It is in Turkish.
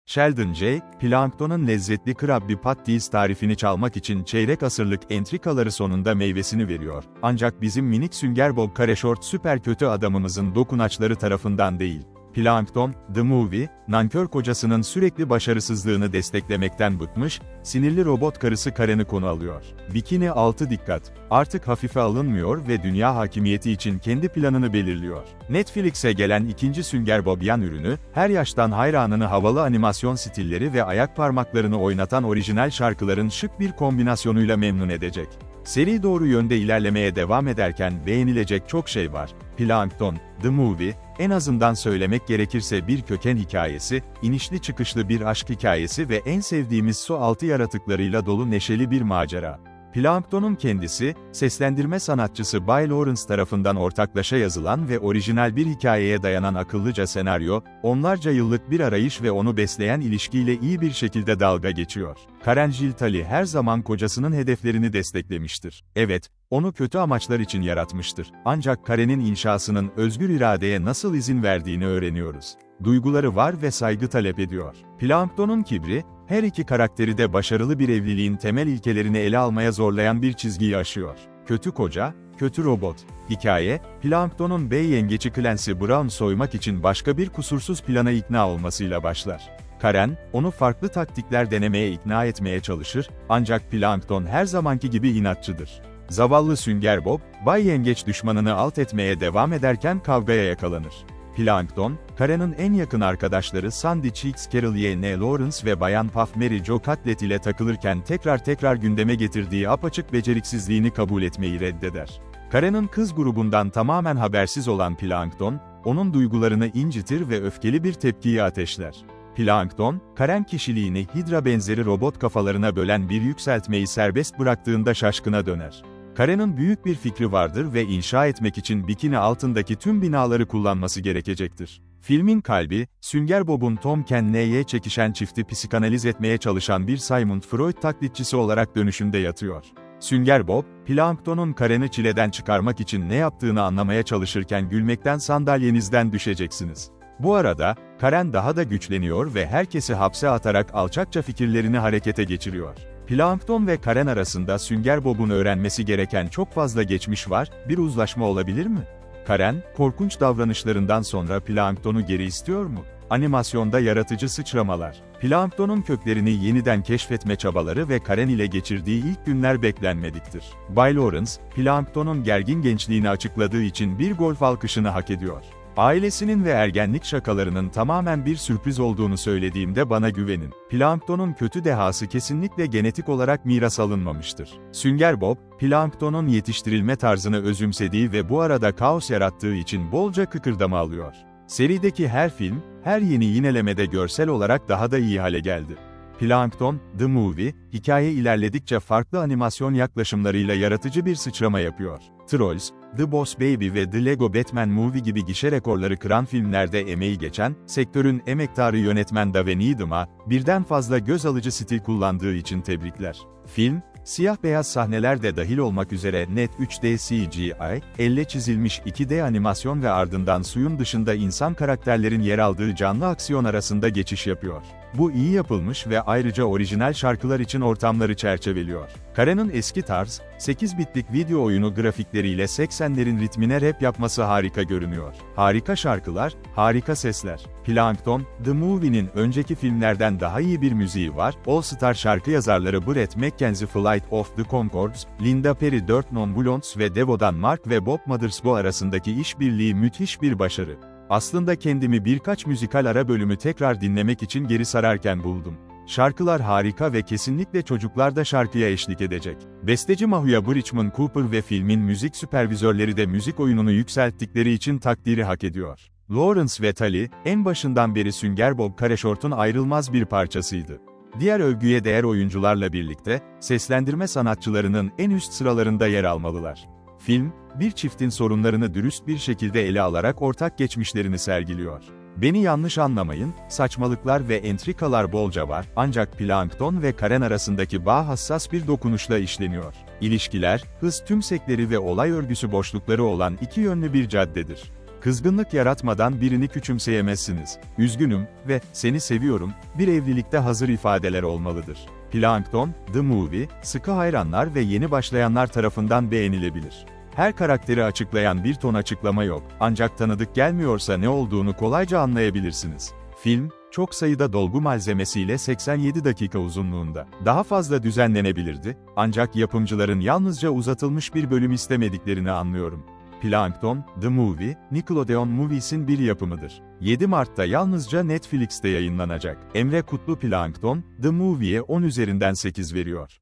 Sheldon J., planktonun lezzetli Krabby Patties tarifini çalmak için çeyrek asırlık entrikaları sonunda meyvesini veriyor. Ancak bizim minik Sünger Bob Kareşort süper kötü adamımızın dokunaçları tarafından değil. Plankton, The Movie, nankör kocasının sürekli başarısızlığını desteklemekten bıkmış, sinirli robot karısı Karen'i konu alıyor. Bikini altı dikkat, artık hafife alınmıyor ve dünya hakimiyeti için kendi planını belirliyor. Netflix'e gelen ikinci Sünger Bob yan ürünü, her yaştan hayranını havalı animasyon stilleri ve ayak parmaklarını oynatan orijinal şarkıların şık bir kombinasyonuyla memnun edecek. Seri doğru yönde ilerlemeye devam ederken beğenilecek çok şey var. Plankton, The Movie, en azından söylemek gerekirse bir köken hikayesi, inişli çıkışlı bir aşk hikayesi ve en sevdiğimiz su altı yaratıklarıyla dolu neşeli bir macera. Plankton'un kendisi, seslendirme sanatçısı Bay Lawrence tarafından ortaklaşa yazılan ve orijinal bir hikayeye dayanan akıllıca senaryo, onlarca yıllık bir arayış ve onu besleyen ilişkiyle iyi bir şekilde dalga geçiyor. Karen Giltali her zaman kocasının hedeflerini desteklemiştir. Evet, onu kötü amaçlar için yaratmıştır. Ancak Karen'in inşasının özgür iradeye nasıl izin verdiğini öğreniyoruz. Duyguları var ve saygı talep ediyor. Plankton'un kibri, her iki karakteri de başarılı bir evliliğin temel ilkelerini ele almaya zorlayan bir çizgiyi aşıyor. Kötü koca, kötü robot. Hikaye, Plankton'un bey yengeci Clancy Brown soymak için başka bir kusursuz plana ikna olmasıyla başlar. Karen, onu farklı taktikler denemeye ikna etmeye çalışır, ancak Plankton her zamanki gibi inatçıdır. Zavallı Sünger Bob, Bay Yengeç düşmanını alt etmeye devam ederken kavgaya yakalanır. Plankton, Karen'in en yakın arkadaşları Sandy Cheeks Carol N. Lawrence ve Bayan Puff Mary Jo Cutlet ile takılırken tekrar gündeme getirdiği apaçık beceriksizliğini kabul etmeyi reddeder. Karen'in kız grubundan tamamen habersiz olan Plankton, onun duygularını incitir ve öfkeli bir tepkiyi ateşler. Plankton, Karen kişiliğini Hydra benzeri robot kafalarına bölen bir yükseltmeyi serbest bıraktığında şaşkına döner. Karen'in büyük bir fikri vardır ve inşa etmek için bikini altındaki tüm binaları kullanması gerekecektir. Filmin kalbi, Sünger Bob'un Tom Kenne'ye çekişen çifti psikanaliz etmeye çalışan bir Sigmund Freud taklitçisi olarak dönüşünde yatıyor. Sünger Bob, Plankton'un Karen'i çileden çıkarmak için ne yaptığını anlamaya çalışırken gülmekten sandalyenizden düşeceksiniz. Bu arada, Karen daha da güçleniyor ve herkesi hapse atarak alçakça fikirlerini harekete geçiriyor. Plankton ve Karen arasında Sünger Bob'un öğrenmesi gereken çok fazla geçmiş var, bir uzlaşma olabilir mi? Karen, korkunç davranışlarından sonra Plankton'u geri istiyor mu? Animasyonda yaratıcı sıçramalar. Plankton'un köklerini yeniden keşfetme çabaları ve Karen ile geçirdiği ilk günler beklenmediktir. Bay Lawrence, Plankton'un gergin gençliğini açıkladığı için bir golf alkışını hak ediyor. Ailesinin ve ergenlik şakalarının tamamen bir sürpriz olduğunu söylediğimde bana güvenin. Plankton'un kötü dehası kesinlikle genetik olarak miras alınmamıştır. Sünger Bob, Plankton'un yetiştirilme tarzını özümsediği ve bu arada kaos yarattığı için bolca kıkırdama alıyor. Serideki her film, her yeni yinelemede görsel olarak daha da iyi hale geldi. Plankton, The Movie, hikaye ilerledikçe farklı animasyon yaklaşımlarıyla yaratıcı bir sıçrama yapıyor. Trolls, The Boss Baby ve The Lego Batman Movie gibi gişe rekorları kıran filmlerde emeği geçen, sektörün emektarı yönetmen Dave Needham'a, birden fazla göz alıcı stil kullandığı için tebrikler. Film, siyah-beyaz sahneler de dahil olmak üzere net 3D CGI, elle çizilmiş 2D animasyon ve ardından suyun dışında insan karakterlerin yer aldığı canlı aksiyon arasında geçiş yapıyor. Bu iyi yapılmış ve ayrıca orijinal şarkılar için ortamları çerçeveliyor. Karen'in eski tarz, 8 bitlik video oyunu grafikleriyle 80'lerin ritmine rap yapması harika görünüyor. Harika şarkılar, harika sesler. Plankton, The Movie'nin önceki filmlerden daha iyi bir müziği var. All Star şarkı yazarları Brett McKenzie Flight of the Conchords, Linda Perry 4 Non-Blondes ve Devo'dan Mark ve Bob Mothersbaugh arasındaki işbirliği müthiş bir başarı. Aslında kendimi birkaç müzikal ara bölümü tekrar dinlemek için geri sararken buldum. Şarkılar harika ve kesinlikle çocuklar da şarkıya eşlik edecek. Besteci Mahuya Bridgman Cooper ve filmin müzik süpervizörleri de müzik oyununu yükselttikleri için takdiri hak ediyor. Lawrence ve Tully, en başından beri Sünger Bob Kareşort'un ayrılmaz bir parçasıydı. Diğer övgüye değer oyuncularla birlikte, seslendirme sanatçılarının en üst sıralarında yer almalılar. Film, bir çiftin sorunlarını dürüst bir şekilde ele alarak ortak geçmişlerini sergiliyor. Beni yanlış anlamayın, saçmalıklar ve entrikalar bolca var, ancak Plankton ve Karen arasındaki bağ hassas bir dokunuşla işleniyor. İlişkiler, hız tümsekleri ve olay örgüsü boşlukları olan iki yönlü bir caddedir. Kızgınlık yaratmadan birini küçümseyemezsiniz. Üzgünüm ve seni seviyorum, bir evlilikte hazır ifadeler olmalıdır. Plankton, The Movie, sıkı hayranlar ve yeni başlayanlar tarafından beğenilebilir. Her karakteri açıklayan bir ton açıklama yok, ancak tanıdık gelmiyorsa ne olduğunu kolayca anlayabilirsiniz. Film, çok sayıda dolgu malzemesiyle 87 dakika uzunluğunda. Daha fazla düzenlenebilirdi, ancak yapımcıların yalnızca uzatılmış bir bölüm istemediklerini anlıyorum. Plankton, The Movie, Nickelodeon Movies'in bir yapımıdır. 7 Mart'ta yalnızca Netflix'te yayınlanacak. Emre Kutlu Plankton, The Movie'ye 10 üzerinden 8 veriyor.